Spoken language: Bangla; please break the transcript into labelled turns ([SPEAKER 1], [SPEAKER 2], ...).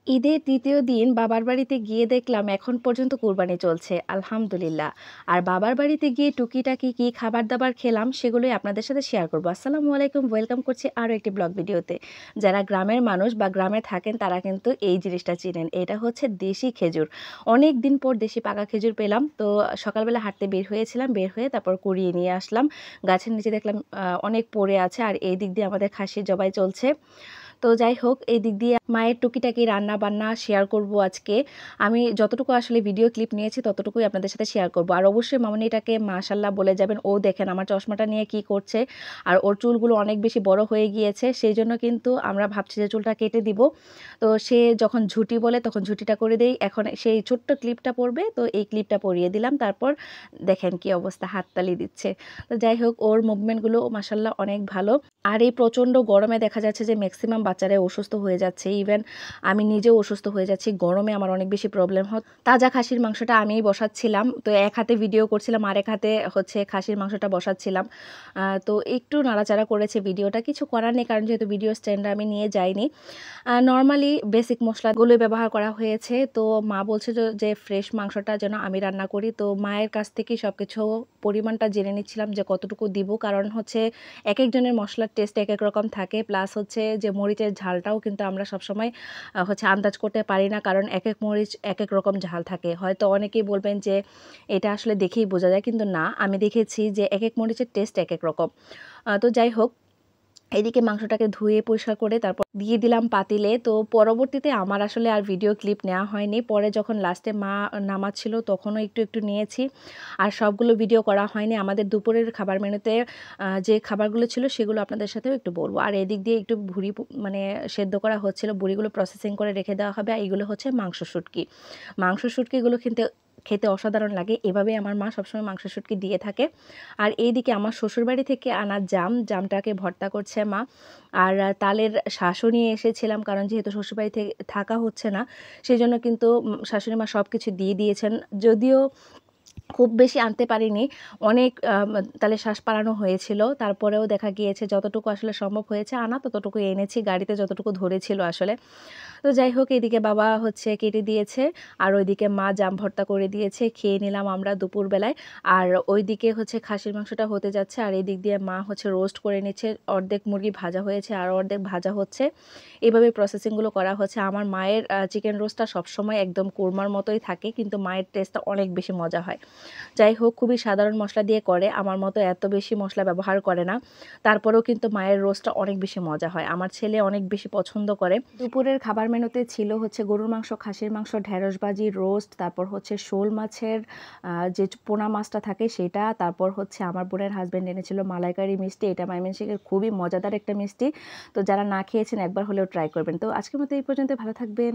[SPEAKER 1] ঈদের ৩য় দিন বাবার বাড়িতে গিয়ে দেখলাম এখন পর্যন্ত কুরবানি চলছে। আলহামদুলিল্লাহ। আর বাবার বাড়িতে গিয়ে টুকিটাকি কি খাবার-দাবার খেলাম সেগুলোই আপনাদের সাথে শেয়ার করব। আসসালামু আলাইকুম, ওয়েলকাম করছি আরও একটি ব্লগ ভিডিওতে। যারা গ্রামের মানুষ বা গ্রামে থাকেন তারা কিন্তু এই জিনিসটা চিনেন। এটা হচ্ছে দেশি খেজুর। অনেক দিন পর দেশি পাকা খেজুর পেলাম। তো সকালবেলা হাঁটতে বের হয়েছিলাম, বের হয়ে তারপর কুড়িয়ে নিয়ে আসলাম। গাছের নিচে দেখলাম অনেক পড়ে আছে আর এই দিক দিয়ে আমাদের খাসি জবাই চলছে। তো যাই হোক, এই দিক দিয়ে মায়ের টুকিটাকি রান্না-বান্না শেয়ার করব আজকে। আমি যতটুকু আসলে ভিডিও ক্লিপ নিয়েছি ততটুকুই আপনাদের সাথে শেয়ার করব। আর অবশ্যই মামুনিটাকে মাশাআল্লাহ বলে যাবেন। ও দেখেন আমার চশমাটা নিয়ে কি করছে। আর ওর চুলগুলো অনেক বেশি বড় হয়ে গিয়েছে। সেইজন্য কিন্তু আমরা ভাবছি যে চুলটা কেটে দিব। তো সে যখন ঝুঁটি বলে তখন ঝুঁটিটা করে দেই। এখন সেই ছোট্ট ক্লিপটা পড়বে, তো এই ক্লিপটা পরিয়ে দিলাম। তারপর দেখেন কি অবস্থা, হাততালি দিচ্ছে। তো যাই হোক, ওর মুভমেন্টগুলো মাশাআল্লাহ অনেক ভালো। আর এই প্রচণ্ড গরমে দেখা যাচ্ছে যে ম্যাক্সিমাম বাচ্চারা অসুস্থ হয়ে যাচ্ছে। ইভেন আমি নিজেও অসুস্থ হয়ে যাচ্ছি। গরমে আমার অনেক বেশি প্রবলেম হয়। তাজা খাসির মাংসটা আমিই বসাচ্ছিলাম। তো এক হাতে ভিডিও করছিলাম, আরেক হাতে হচ্ছে খাসির মাংসটা বসাচ্ছিলাম। তো একটু নাড়াচাড়া করেছে ভিডিওটা। কিছু করার নেই, কারণ যেহেতু ভিডিও স্ট্যান্ডটা আমি নিয়ে যাইনি। নরমালি বেসিক মশলাগুলোই ব্যবহার করা হয়েছে। তো মা বলছে যে ফ্রেশ মাংসটা যেন আমি রান্না করি। তো মায়ের কাছ থেকেই সব কিছু পরিমাণটা জেনে নিচ্ছিলাম যে কতটুকু দিব। কারণ হচ্ছে একেকজনের মশলার টেস্ট একেক রকম থাকে। প্লাস হচ্ছে যে মরিচের ঝালটাও কিন্তু আমরা সবসময় হচ্ছে আন্দাজ করতে পারি না। কারণ একেক মরিচ একেক রকম ঝাল থাকে। হয়তো অনেকেই বলবেন যে এটা আসলে দেখেই বোঝা যায়। কিন্তু না, আমি দেখেছি যে একেক মরিচের টেস্ট একেক রকম। তো যাই হোক, এদিকে মাংসটাকে ধুয়ে পরিষ্কার করে তারপর দিয়ে দিলাম পাতিলে। তো পরবর্তীতে আমার আসলে আর ভিডিও ক্লিপ নেওয়া হয়নি। পরে যখন লাস্টে মা নামাচ্ছিল তখনও একটু নিয়েছি। আর সবগুলো ভিডিও করা হয়নি। আমাদের দুপুরের খাবার মেনুতে যে খাবারগুলো ছিল সেগুলো আপনাদের সাথেও একটু বলব। আর এদিক দিয়ে একটু ভুড়ি মানে সেদ্ধ করা হচ্ছিল। ভুড়িগুলো প্রসেসিং করে রেখে দেওয়া হবে। আর এগুলো হচ্ছে মাংস শুটকি। মাংস শুটকিগুলো কিন্তু খেতে অসাধারণ লাগে। এভাবেই আমার মা সবসময় মাংস শুটকি দিয়ে থাকে। আর এইদিকে আমার শ্বশুরবাড়ি থেকে আনা জামটাকে ভর্তা করছে মা। আর তালের শাঁসও নিয়ে এসেছিলাম, কারণ যেহেতু শ্বশুরবাড়ি থেকে থাকা হচ্ছে না, সেজন্য কিন্তু শাশুড়ি মা সব কিছু দিয়ে দিয়েছেন। যদিও খুব বেশি আনতে পারিনি, অনেক তালের শাঁস পাড়ানো হয়েছিল। তারপরেও দেখা গিয়েছে যতটুকু আসলে সম্ভব হয়েছে আনা ততটুকু এনেছি, গাড়িতে যতটুকু ধরেছিল আসলে। তো যাই হোক, এদিকে বাবা হচ্ছে কেটে দিয়েছে আর ওইদিকে মা জাম ভর্তা করে দিয়েছে। খেয়ে নিলাম আমরা দুপুরবেলায়। আর ওইদিকে হচ্ছে খাসির মাংসটা হতে যাচ্ছে আর এদিক দিয়ে মা হচ্ছে রোস্ট করে নিচ্ছে। অর্ধেক মুরগি ভাজা হয়েছে আর অর্ধেক ভাজা হচ্ছে। এভাবে প্রসেসিংগুলো করা হচ্ছে। আমার মায়ের চিকেন রোস্টটা সবসময় একদম কোরমার মতোই থাকে, কিন্তু মায়ের টেস্টটা অনেক বেশি মজা হয়। যাই হোক, খুবই সাধারণ মশলা দিয়ে করে, আমার মতো এত বেশি মশলা ব্যবহার করে না। তারপরেও কিন্তু মায়ের রোস্টটা অনেক বেশি মজা হয়। আমার ছেলে অনেক বেশি পছন্দ করে। দুপুরের খাবার মেনুতে ছিল হচ্ছে গরুর মাংস, খাসির মাংস, ঢেঁড়স ভাজি, রোস্ট, তারপর হচ্ছে শোল মাছের যে পোনা মাছটা থাকে সেটা, তারপর হচ্ছে আমার বোনের হাজব্যান্ড এনেছিল মালাইকারি মিষ্টি। এটা ময়মনসিংহের খুবই মজাদার একটা মিষ্টি। তো যারা না খেয়েছেন একবার হলেও ট্রাই করবেন। তো আজকের মতো এই পর্যন্ত, ভালো থাকবেন।